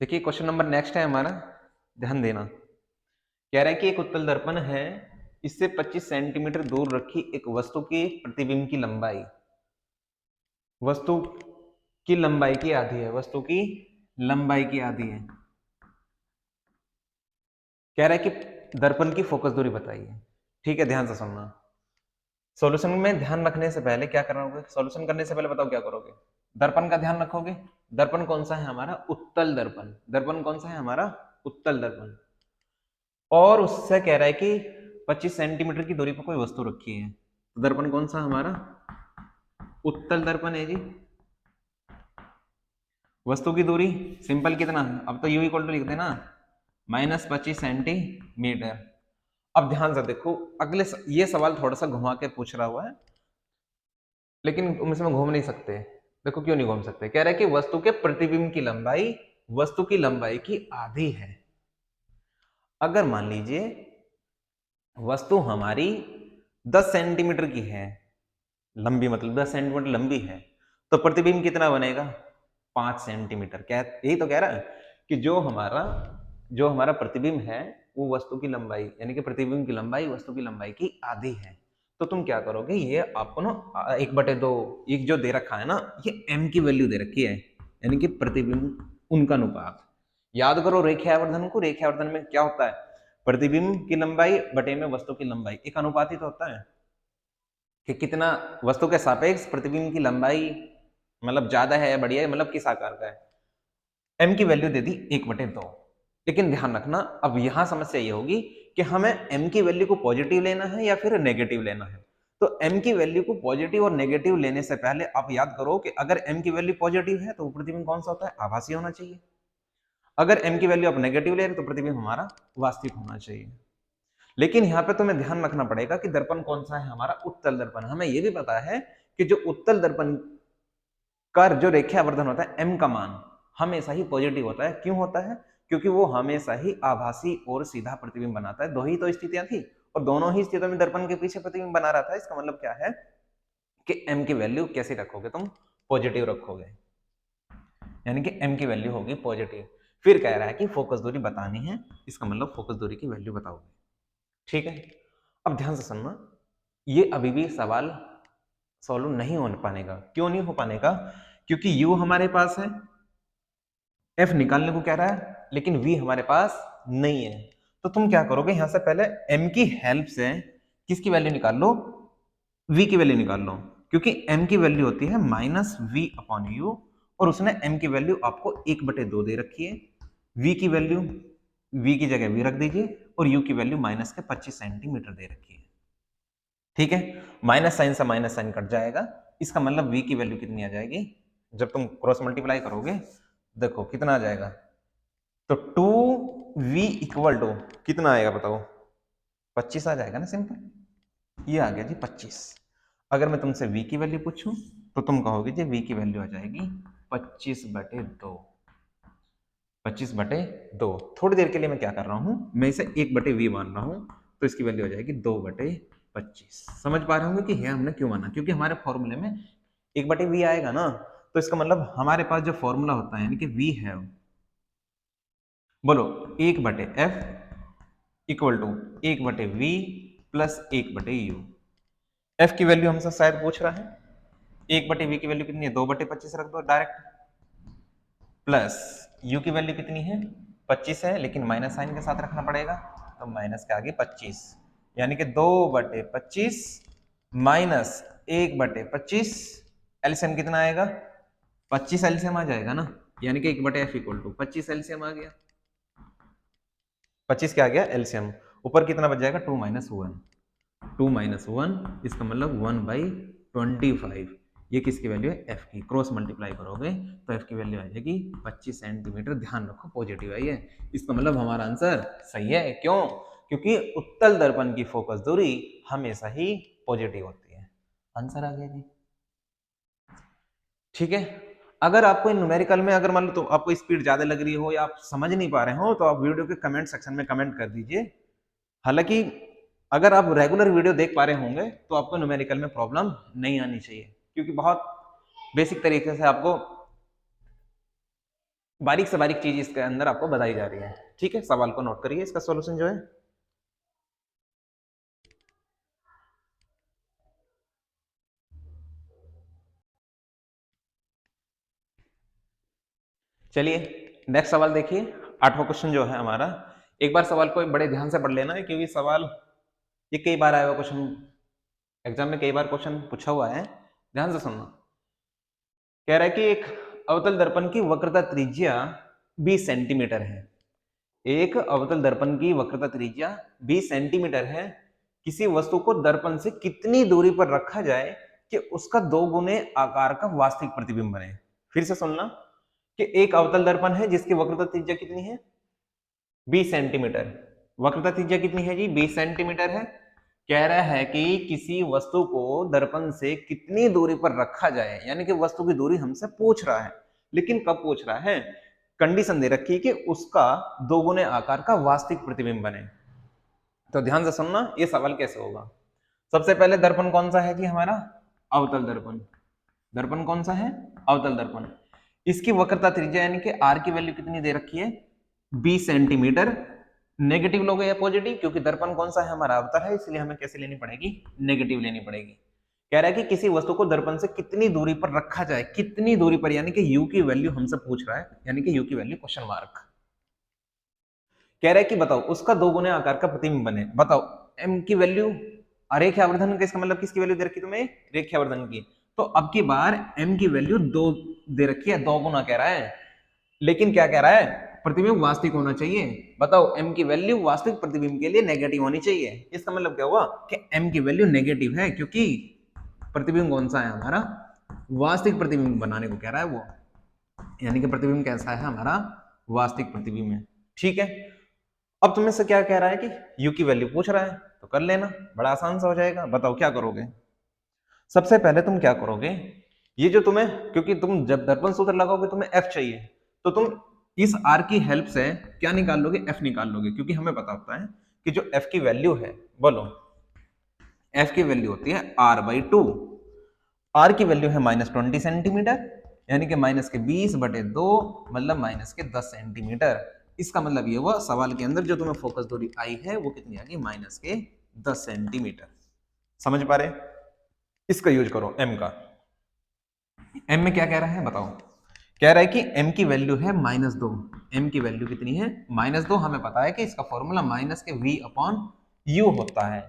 [SPEAKER 1] देखिए क्वेश्चन नंबर नेक्स्ट है हमारा, ध्यान देना। कह रहा है कि एक उत्तल दर्पण है, इससे 25 सेंटीमीटर दूर रखी एक वस्तु की प्रतिबिंब की लंबाई, वस्तु की लंबाई की आधी है, वस्तु की लंबाई की आधी है। कह रहा है कि दर्पण की फोकस दूरी बताइए। ठीक है, ध्यान से सुनना। सॉल्यूशन में ध्यान रखने से पहले क्या करना होगा, सॉल्यूशन करने से पहले बताओ क्या करोगे, दर्पण का ध्यान रखोगे। दर्पण कौन सा है हमारा, उत्तल दर्पण। दर्पण कौन सा है हमारा, उत्तल दर्पण। और उससे कह रहा है कि 25 सेंटीमीटर की दूरी पर कोई वस्तु रखी है। तो दर्पण कौन सा हमारा, उत्तल दर्पण है जी। वस्तु की दूरी सिंपल कितना है, अब तो u इक्वल टू लिख देना, -25 सेंटीमीटर। अब ध्यान से देखो, ये सवाल थोड़ा सा घुमा के पूछ रहा हुआ है, लेकिन तुम इसमें घूम नहीं सकते। देखो क्यों नहीं घूम सकते, कह रहा है कि वस्तु के प्रतिबिंब की लंबाई वस्तु की लंबाई की आधी है। अगर मान लीजिए वस्तु हमारी 10 सेंटीमीटर की है, लंबी, मतलब 10 सेंटीमीटर लंबी है, तो प्रतिबिंब कितना बनेगा, 5 सेंटीमीटर। क्या यही तो कह रहा है कि जो हमारा प्रतिबिंब है वो वस्तु की लंबाई, यानी कि प्रतिबिंब की लंबाई वस्तु की लंबाई की आधी है। तो तुम क्या करोगे, ये आपको ना 1/2 एक जो दे रखा है ना, ये m की वैल्यू दे रखी है, यानी कि प्रतिबिंब उनका अनुपात। याद करो रेखीयावर्धन को, रेखीयावर्धन में क्या होता है, प्रतिबिंब की लंबाई बटे में वस्तु की लंबाई, एक अनुपात ही तो होता है कि कितना वस्तु के सापेक्ष प्रतिबिंब की लंबाई मतलब ज्यादा है या बढ़िया है, मतलब किस आकार का है। m की वैल्यू दे दी 1/2। लेकिन ध्यान रखना, अब यहां समस्या ये होगी कि हमें m की वैल्यू को पॉजिटिव लेना है या फिर नेगेटिव लेना है। तो m की वैल्यू को पॉजिटिव और नेगेटिव लेने से पहले आप याद करो कि अगर m की वैल्यू पॉजिटिव है तो वो प्रतिबिंब कौन सा होता है, आभासी होना चाहिए। अगर m की वैल्यू आप नेगेटिव ले रहे तो प्रतिबिंब हमारा वास्तविक होना चाहिए। लेकिन यहाँ पे तुम्हें ध्यान रखना पड़ेगा कि दर्पण कौन सा है, हमारा उत्तल दर्पण। हमें यह भी पता है कि जो उत्तल दर्पण का जो रेखीय आवर्धन होता है m का मान हमेशा ही पॉजिटिव होता है। क्यों होता है? क्योंकि वो हमेशा ही आभासी और सीधा प्रतिबिंब बनाता है। दो ही तो स्थितियां थी और दोनों ही स्थितियों में दर्पण के पीछे प्रतिबिंब बना रहा था। इसका मतलब क्या है कि m की वैल्यू कैसे रखोगे तुम, पॉजिटिव रखोगे, यानी कि m की वैल्यू होगी पॉजिटिव। फिर कह रहा है कि फोकस दूरी बतानी है, इसका मतलब फोकस दूरी की वैल्यू बताओगे। ठीक है, अब ध्यान से सुनना, ये अभी भी सवाल सॉल्व नहीं हो पानेगा। क्यों नहीं हो पानेगा? क्योंकि u हमारे पास है, f निकालने को कह रहा है, लेकिन v हमारे पास नहीं है। तो तुम क्या करोगे, यहां से पहले m की हेल्प से किसकी वैल्यू निकाल लो, v की वैल्यू निकाल लो, क्योंकि m की वैल्यू होती है माइनस v अपॉन u और उसने m की वैल्यू आपको 1/2 दे रखी है। v की वैल्यू, v की जगह v रख दीजिए और u की वैल्यू माइनस के 25 सेंटीमीटर दे रखी है। ठीक है, माइनस साइन से माइनस साइन कट जाएगा, इसका मतलब v की वैल्यू कितनी आ जाएगी, जब तुम क्रॉस मल्टीप्लाई करोगे देखो कितना आ जाएगा, तो 2v इक्वल टू कितना आएगा बताओ, 25 आ जाएगा ना, सिंपल, ये आ गया जी 25। अगर मैं तुमसे v की वैल्यू पूछूं तो तुम कहोगे जी v की वैल्यू आ जाएगी 25/2। 25/2। थोड़ी देर के लिए मैं क्या कर रहा हूं, मैं इसे 1/v मान रहा हूं, तो इसकी वैल्यू आ जाएगी 2/25। समझ पा रहे होंगे कि यह हमने क्यों माना, क्योंकि हमारे फॉर्मूले में 1/v आएगा ना, तो इसका मतलब हमारे पास जो फॉर्मूला होता है यानी कि v है, बोलो 1/f equal to 1/v plus 1/u। f की वैल्यू हमसे शायद पूछ रहा है, 1/v की वैल्यू कितनी है, 2/25 रख दो डायरेक्ट, प्लस u की वैल्यू कितनी है 25 है, लेकिन माइनस साइन के साथ रखना पड़ेगा, तो माइनस के आगे 25, यानी कि 2/25 माइनस 1/25, एलसीएम कितना आएगा, 25 एलसीएम आ जाएगा ना, यानी कि 1/f इक्वल टू 25 एलसीएम आ गया। 25 क्या आ गया एलसीएम, ऊपर कितना बच जाएगा 2 - 1, 2 - 1, इसका मतलब 1/25। ये किसकी वैल्यू है, f की। क्रॉस मल्टीप्लाई करोगे तो f की वैल्यू आ जाएगी 25 सेंटीमीटर। ध्यान रखो पॉजिटिव आई है, इसका मतलब हमारा आंसर सही है। क्यों? क्योंकि उत्तल दर्पण की फोकस दूरी हमेशा ही पॉजिटिव होती है। आंसर आ गया जी। ठीक है, अगर आपको न्यूमेरिकल में अगर मान लो तो आपको स्पीड ज्यादा लग रही हो या आप समझ नहीं पा रहे हो, तो आप वीडियो के कमेंट सेक्शन में कमेंट कर दीजिए। हालांकि अगर आप रेगुलर वीडियो देख पा रहे होंगे तो आपको न्यूमेरिकल में प्रॉब्लम नहीं आनी चाहिए, क्योंकि बहुत बेसिक तरीके से आपको बारीक से बारीक चीज इसके अंदर आपको बताई जा रही है। ठीक है, सवाल को नोट करिए, इसका सॉल्यूशन जो है, चलिए नेक्स्ट सवाल देखिए। 8वां क्वेश्चन जो है हमारा, एक बार सवाल को बड़े ध्यान से पढ़ लेना है, क्योंकि सवाल ये कई बार आया हुआ क्वेश्चन, एग्जाम में कई बार क्वेश्चन पूछा हुआ है। ध्यान से सुनना, कह रहा है कि एक अवतल दर्पण की वक्रता त्रिज्या 20 सेंटीमीटर है। एक अवतल दर्पण की वक्रता त्रिज्या 20 सेंटीमीटर है। किसी वस्तु को दर्पण से कितनी दूरी पर रखा जाए कि उसका 2 गुने आकार का वास्तविक प्रतिबिंब बने। फिर से सुनना कि एक अवतल दर्पण है जिसकी वक्रता त्रिज्या कितनी है, 20 सेंटीमीटर। वक्रता त्रिज्या कितनी है जी, 20 सेंटीमीटर है। कह रहा है कि किसी वस्तु को दर्पण से कितनी दूरी पर रखा जाए, यानी कि वस्तु की दूरी हमसे पूछ रहा है, लेकिन कब पूछ रहा है, कंडीशन दे रखी है कि उसका 2 गुने आकार का वास्तविक प्रतिबिंब बने। तो ध्यान से सुनना ये सवाल कैसे होगा। सबसे पहले दर्पण कौन सा है जी हमारा, अवतल दर्पण। दर्पण कौन सा है, अवतल दर्पण। इसकी वक्रता त्रिज्या यानी कि आर की वैल्यू कितनी दे रखी है, 20 सेंटीमीटर। नेगेटिव लोगे या पॉजिटिव, क्योंकि दर्पण कौन सा है हमारा, अवतल है, इसलिए हमें कैसे लेनी पड़ेगी, नेगेटिव लेनी पड़ेगी। कह रहा है कि किसी वस्तु को दर्पण से कितनी दूरी पर रखा जाए, कितनी दूरी पर, यानी कि u की वैल्यू हमसे पूछ रहा है, यानी कि u की वैल्यू क्वेश्चन मार्क। कह रहा है कि बताओ उसका 2 गुने आकार का प्रतिबिंब बने। बताओ m की वैल्यू, रेखीय आवर्धन का इसका मतलब किसकी वैल्यू दे रखी तुम्हें, रेखीय आवर्धन की। तो अब की बार m की वैल्यू 2 दे रखी है, 2 गुना कह रहा है, लेकिन क्या कह रहा है, प्रतिबिंब वास्तविक होना चाहिए। बताओ m की वैल्यू वास्तविक प्रतिबिंब के लिए नेगेटिव होनी चाहिए। इसका मतलब क्या हुआ कि m की वैल्यू नेगेटिव है, क्योंकि प्रतिबिंब कौन सा है हमारा, वास्तविक प्रतिबिंब बनाने को कह रहा है वो, यानी कि प्रतिबिंब कैसा है हमारा, वास्तविक प्रतिबिंब है। ठीक है, अब तुम्हें से क्या कह रहा है कि u की वैल्यू पूछ रहा है, तो कर लेना, बड़ा आसान सा हो जाएगा। बताओ क्या करोगे। सबसे पहले तुम क्या करोगे, ये जो तुम्हें, क्योंकि तुम जब दर्पण सूत्र लगाओगे तुम्हें f चाहिए, तो तुम इस r की हेल्प से क्या निकाल लोगे, f निकाल लोगे, क्योंकि हमें पता होता है कि जो f की वैल्यू है, बोलो f की वैल्यू होती है r/2। r की वैल्यू है -20 सेंटीमीटर, यानी कि -20/2 मतलब -10 सेंटीमीटर। इसका मतलब ये हुआ सवाल के अंदर जो तुम्हें फोकस दूरी आई है वो कितनी आ गई, -10 सेंटीमीटर। समझ पा रहे, इसका यूज करो m का। m में क्या कह रहा है बताओ, कह रहा है कि m की वैल्यू है -2। m की वैल्यू कितनी है, -2। हमें पता है कि इसका फॉर्मूला माइनस के v/u होता है,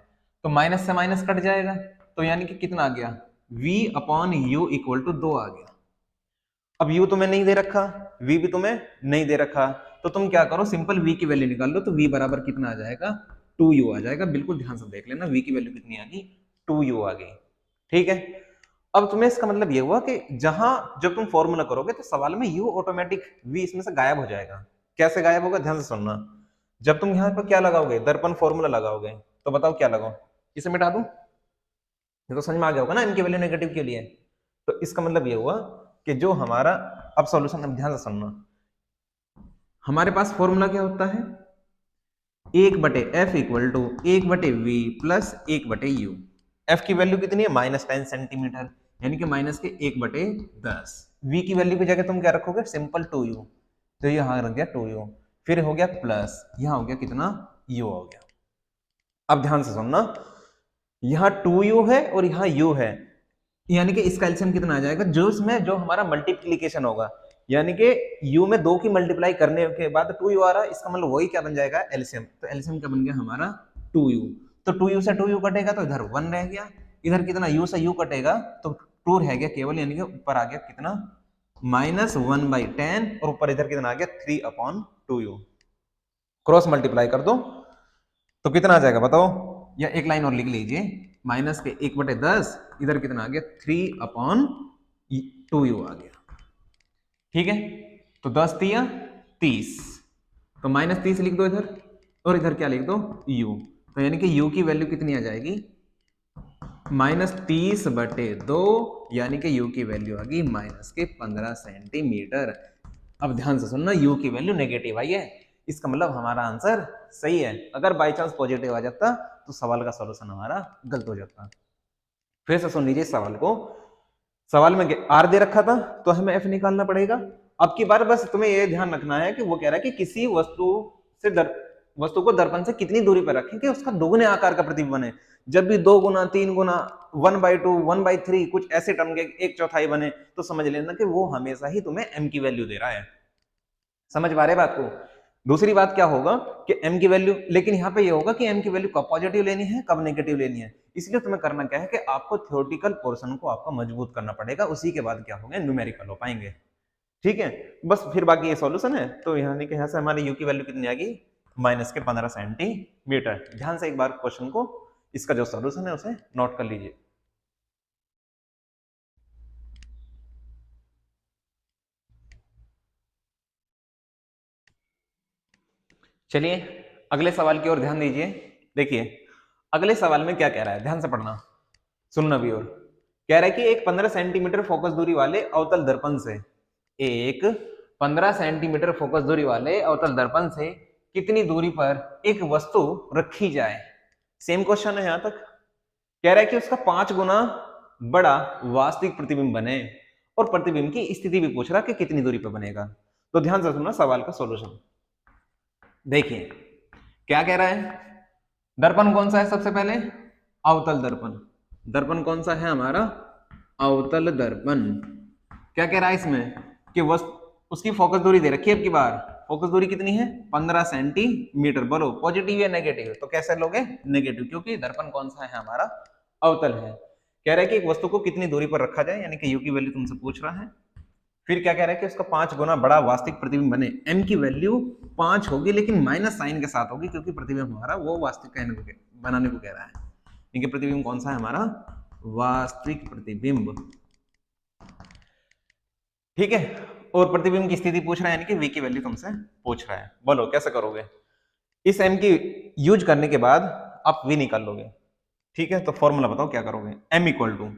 [SPEAKER 1] तो माइनस से माइनस कट जाएगा, तो यानी कि कितना आ गया, v/u = 2 आ गया। अब u तुम्हें नहीं दे रखा, v भी तुम्हें नहीं दे रखा, तो तुम क्या करो, सिंपल v की वैल्यू निकाल लो, तो v बराबर कितना आ जाएगा, 2u आ जाएगा। बिल्कुल ध्यान से देख लेना, v की वैल्यू कितनी आ गई, 2u आ गई। ठीक है, अब तुम्हें इसका मतलब ये हुआ कि जहां जब तुम फॉर्मूला करोगे तो सवाल में u ऑटोमेटिक v इसमें से गायब हो जाएगा। कैसे गायब होगा, ध्यान से सुनना। जब तुम यहाँ पर क्या लगाओगे, दर्पण फॉर्मूला लगाओगे, तो बताओ क्या लगाओ, इसे मिटा दूं, ये तो समझ में आ गया होगा ना, इनकी वैल्यू नेगेटिव के लिए। तो इसका मतलब ये हुआ कि जो हमारा, अब सॉल्यूशन, अब ध्यान से सुनना, हमारे पास फॉर्मूला क्या होता है, 1/f = 1/v plus 1/u। f की वैल्यू कितनी है, -10 सेंटीमीटर, यानी कि -1/10। v की वैल्यू की जगह तुम क्या रखोगे, सिंपल 2u, तो यहाँ रख गया 2u, फिर हो गया प्लस, यहाँ हो गया कितना, u हो गया। अब ध्यान से सुनना, यहाँ 2u है और यहाँ u है, यानी कि इसका एलसीएम कितना आ जाएगा, जो इसमें जो हमारा मल्टीप्लीकेशन होगा, यानी कि u में 2 की मल्टीप्लाई करने के बाद 2u आ रहा है, इसका मतलब वही क्या बन जाएगा, एलसीएम। तो एलसीएम क्या बन गया हमारा, 2u। तो 2u से 2u कटेगा तो इधर 1 रह गया, इधर कितना u से u कटेगा तो 2 रह गया केवल, यानी कि ऊपर आ गया कितना, -1/10, और ऊपर इधर कितना आ गया, 3/2u। क्रॉस मल्टीप्लाई कर दो तो कितना आ जाएगा बताओ, या एक लाइन और लिख लीजिए, -1/10, इधर कितना आ गया, 3/2u आ गया। ठीक है, तो 10 तिया 30, तो -30 लिख दो इधर, और इधर क्या लिख दो, u। तो यानी कि u की वैल्यू कितनी आ जाएगी, -30/2, यानी कि u की वैल्यू आ गई -15 सेंटीमीटर। अब ध्यान से सुनना, u की वैल्यू नेगेटिव आई है, इसका मतलब हमारा आंसर सही है। अगर बाई चांस पॉजिटिव आ जाता तो सवाल का सॉल्यूशन हमारा गलत हो जाता। फिर से सुन लीजिए सवाल को, सवाल में r दे रखा था तो हमें f निकालना पड़ेगा। अब की बार बस तुम्हें यह ध्यान रखना है कि वो कह रहा है कि किसी वस्तु को दर्पण से कितनी दूरी पर रखें कि उसका दोगुने आकार का प्रतिबिंब बने। जब भी 2 गुना 3 गुना 1/2 1/3 कुछ ऐसे टर्म के 1/4 बने, तो समझ लेना कि वो हमेशा ही तुम्हें m की वैल्यू दे रहा है। समझ पा रहे बात को। दूसरी बात क्या होगा कि m की वैल्यू, लेकिन यहाँ पे ये होगा कि m की वैल्यू कब पॉजिटिव लेनी है कब नेगेटिव लेनी है। इसलिए तुम्हें करना क्या है कि आपको थ्योरेटिकल पोर्शन को आपका मजबूत करना पड़ेगा, उसी के बाद क्या होंगे, न्यूमेरिकल हो पाएंगे। ठीक है, बस फिर बाकी ये सॉल्यूशन है। तो यानी कि यहाँ से हमारी u की वैल्यू कितनी आ गई, -15 सेंटीमीटर। ध्यान से एक बार क्वेश्चन को, इसका जो सॉल्यूशन है उसे नोट कर लीजिए। चलिए अगले सवाल की ओर ध्यान दीजिए। देखिए अगले सवाल में क्या कह रहा है, ध्यान से पढ़ना, सुनना भी। और कह रहा है कि एक 15 सेंटीमीटर फोकस दूरी वाले अवतल दर्पण से, एक 15 सेंटीमीटर फोकस दूरी वाले अवतल दर्पण से कितनी दूरी पर एक वस्तु रखी जाए। सेम क्वेश्चन है यहां तक। कह रहा है कि उसका 5 गुना बड़ा वास्तविक प्रतिबिंब बने, और प्रतिबिंब की स्थिति भी पूछ रहा है कि कितनी दूरी पर बनेगा। तो ध्यान से सुनना सवाल का सॉल्यूशन। देखिए क्या कह रहा है, दर्पण कौन सा है, सबसे पहले अवतल दर्पण। दर्पण कौन सा है हमारा, अवतल दर्पण। क्या कह रहा है इसमें कि उसकी फोकस दूरी दे रखी है। अब की बार फोकस दूरी कितनी है, 15 सेंटीमीटर। बोलो पॉजिटिव या नेगेटिव, तो कैसे लोगे, नेगेटिव, क्योंकि दर्पण कौन सा है हमारा, अवतल है। कह रहा है कि एक वस्तु को कितनी दूरी पर रखा जाए, यानी कि u की वैल्यू तुमसे पूछ रहा है। फिर क्या कह रहा है कि उसका 5 गुना बड़ा वास्तविक प्रतिबिंब बने। m की वैल्यू 5 होगी लेकिन माइनस साइन के साथ होगी, क्योंकि प्रतिबिंब हमारा वो वास्तविक बनाने को कह रहा है। इनके प्रतिबिंब कौन सा है हमारा? वास्तविक प्रतिबिंब। ठीक है, और प्रतिबिंब की स्थिति पूछ रहा है, यानी कि v की वैल्यू तुमसे पूछ रहा है। बोलो कैसे करोगे? इस m की यूज करने के बाद आप v निकाल लोगे। ठीक है, तो फॉर्मूला बताओ क्या करोगे? m इक्वल टू,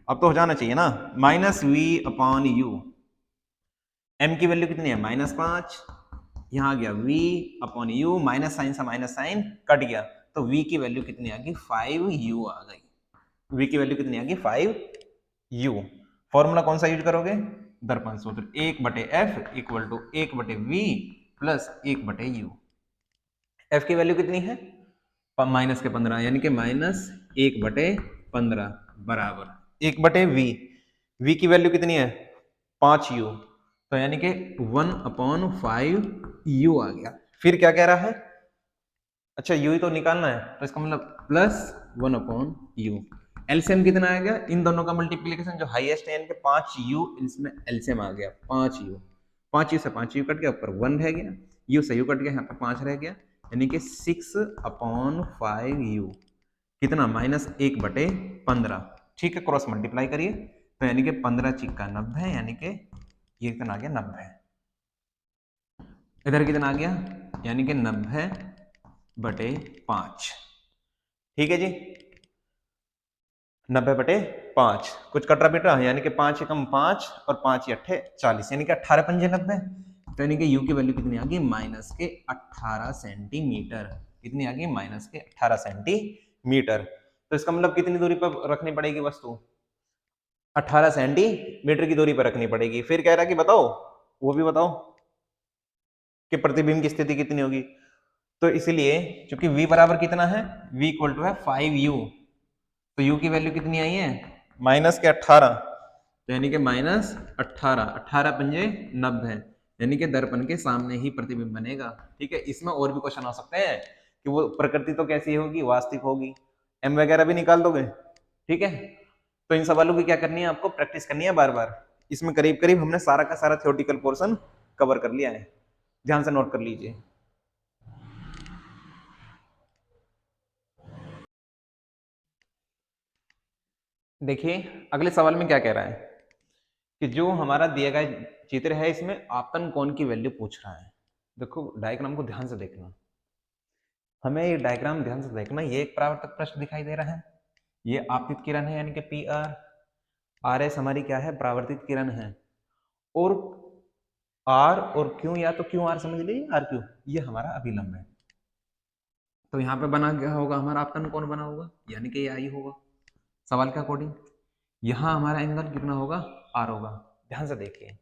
[SPEAKER 1] अब तो हो जाना चाहिए ना, minus V upon U. m की वैल्यू कितनी है? -5। यहां आ गया v upon U, minus sign से माइनस साइन कट गया, तो v की वैल्यू कितनी आ गई? 5u आ गई। v की वैल्यू कितनी आ गई? 5u। फॉर्मूला कौन सा यूज करोगे? दर्पण सूत्र, 1/f equal to 1/v plus 1/u। f की वैल्यू कितनी है? माइनस के 15, यानी कि -1/15 बराबर 1/v। v की वैल्यू कितनी है? 5u, तो यानी कि 1/5u आ गया। फिर क्या कह रहा है? अच्छा u ही तो निकालना है, तो इसका मतलब प्लस 1/u। एलसीएम कितना आ गया? इन दोनों का मल्टीप्लीकेशन जो हाईएस्ट है, यानी कि 5u, इसमें एलसीएम आ गया 5u। 5u से 5u कट गया, ऊपर 1 रह गया, u से u कट गया, यहाँ पर 5 रह गया, यानी कि 6/5u कितना? -1/15। ठीक है, क्रॉस मल्टीप्लाई करिए, तो यानी कि 15 चिक्का 90, यानी कि ये कितना आ गया? 90। इधर कितना आ गया? यानी कि 90/5। ठीक है जी, 90/5। कुछ कटरा पिटरा, यानी कि 5 एकम 5 और 5 अट्ठे 40, यानी कि 18 पंजे 90। तो यानी कि u की वैल्यू कितनी आ गई? -18 सेंटीमीटर। कितनी आ गई? -18 सेंटीमीटर। तो इसका मतलब कितनी दूरी पर रखनी पड़ेगी वस्तु? 18 सेंटीमीटर की दूरी पर रखनी पड़ेगी। फिर कह रहा है कि बताओ, वो भी बताओ कि प्रतिबिंब की स्थिति कितनी होगी। तो इसलिए चूंकि v बराबर कितना है? v इक्वल टू है 5u, तो u की वैल्यू कितनी आई है? -18, तो यानी कि -18, 18 पंजे 90, यानी कि दर्पण के सामने ही प्रतिबिंब बनेगा। ठीक है, इसमें और भी क्वेश्चन आ सकते हैं कि वो प्रकृति तो कैसी होगी? वास्तविक होगी। m वगैरह भी निकाल दोगे। ठीक है, तो इन सवालों की क्या करनी है? आपको प्रैक्टिस करनी है बार बार। इसमें करीब करीब हमने सारा का सारा थ्योरेटिकल पोर्शन कवर कर लिया है। ध्यान से नोट कर लीजिए। देखिए अगले सवाल में क्या कह रहा है कि जो हमारा दिया गया चित्र है, इसमें आपतन कोण की वैल्यू पूछ रहा है। देखो डायग्राम को ध्यान से देखना, हमें ये डायग्राम ध्यान से देखना। ये एक परावर्तक पृष्ठ दिखाई दे रहा है, ये आपतित किरण है, यानी कि पी आर एस हमारी क्या है? परावर्तित किरण है। और आर और क्यू, या तो क्यू आर समझ लीजिए, आर क्यू, ये हमारा अभिलंब है। तो यहाँ पे बना क्या होगा? हमारा आपतन कोण बना होगा, यानी कि ये आई होगा सवाल के अकॉर्डिंग। यहाँ हमारा एंगल कितना होगा? आर होगा। ध्यान से देखिए,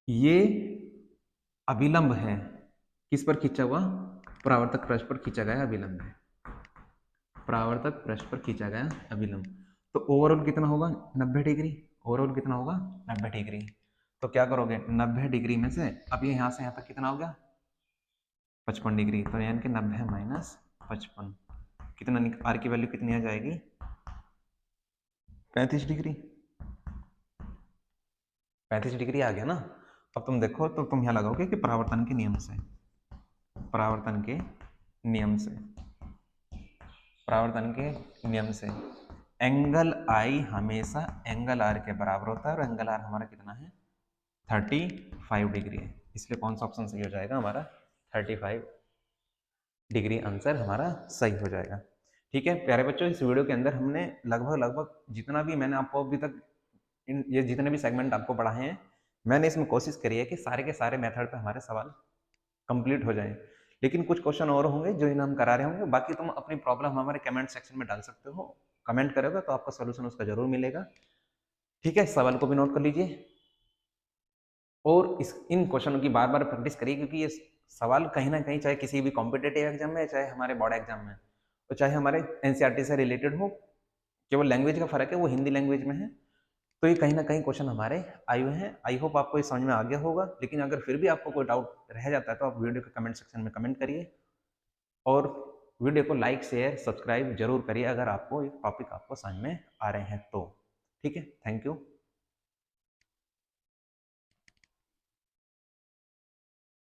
[SPEAKER 1] ये अभिलंब है, किस पर खींचा हुआ? परावर्तक पृष्ठ पर खींचा गया अभिलंब है। परावर्तक पृष्ठ पर खींचा गया अभिलंब। तो ओवरऑल कितना होगा? 90 डिग्री। ओवरऑल कितना होगा? 90 डिग्री। तो क्या करोगे? 90 डिग्री में से अब ये यहाँ से यहाँ तक कितना हो गया? 55 डिग्री। तो यानी कि 90 माइनस 55 कितना? आर की वैल्यू कितनी आ जाएगी? 35 डिग्री। 35 डिग्री आ गया ना। अब तुम देखो, तो तुम यहाँ लगाओगे कि परावर्तन के नियम से, परावर्तन के नियम से, परावर्तन के नियम से एंगल आई हमेशा एंगल आर के बराबर होता है, और एंगल आर हमारा कितना है? 35 डिग्री है। इसलिए कौन सा ऑप्शन सही हो जाएगा? हमारा 35 डिग्री आंसर हमारा सही हो जाएगा। ठीक है प्यारे बच्चों, इस वीडियो के अंदर हमने लगभग जितना भी मैंने आपको अभी तक ये जितने भी सेगमेंट आपको पढ़ाए हैं, मैंने इसमें कोशिश करी है कि सारे के सारे मेथड पे हमारे सवाल कंप्लीट हो जाएं। लेकिन कुछ क्वेश्चन और होंगे जो इन्हें हम करा रहे होंगे। बाकी तुम अपनी प्रॉब्लम हमारे कमेंट सेक्शन में डाल सकते हो, कमेंट करोगे तो आपको सोल्यूशन उसका जरूर मिलेगा। ठीक है, सवाल को भी नोट कर लीजिए और इन क्वेश्चनों की बार बार प्रैक्टिस करिए, क्योंकि ये सवाल कहीं ना कहीं, चाहे किसी भी कॉम्पिटेटिव एग्जाम में, चाहे हमारे बोर्ड एग्जाम में, तो चाहे हमारे एनसीईआरटी से रिलेटेड हो, केवल लैंग्वेज का फर्क है, वो हिंदी लैंग्वेज में है, तो ये कहीं ना कहीं क्वेश्चन हमारे आए हुए हैं। आई होप आपको ये समझ में आ गया होगा। लेकिन अगर फिर भी आपको कोई डाउट रह जाता है तो आप वीडियो के कमेंट सेक्शन में कमेंट करिए, और वीडियो को लाइक शेयर सब्सक्राइब जरूर करिए अगर आपको ये टॉपिक आपको समझ में आ रहे हैं तो। ठीक है, थैंक यू।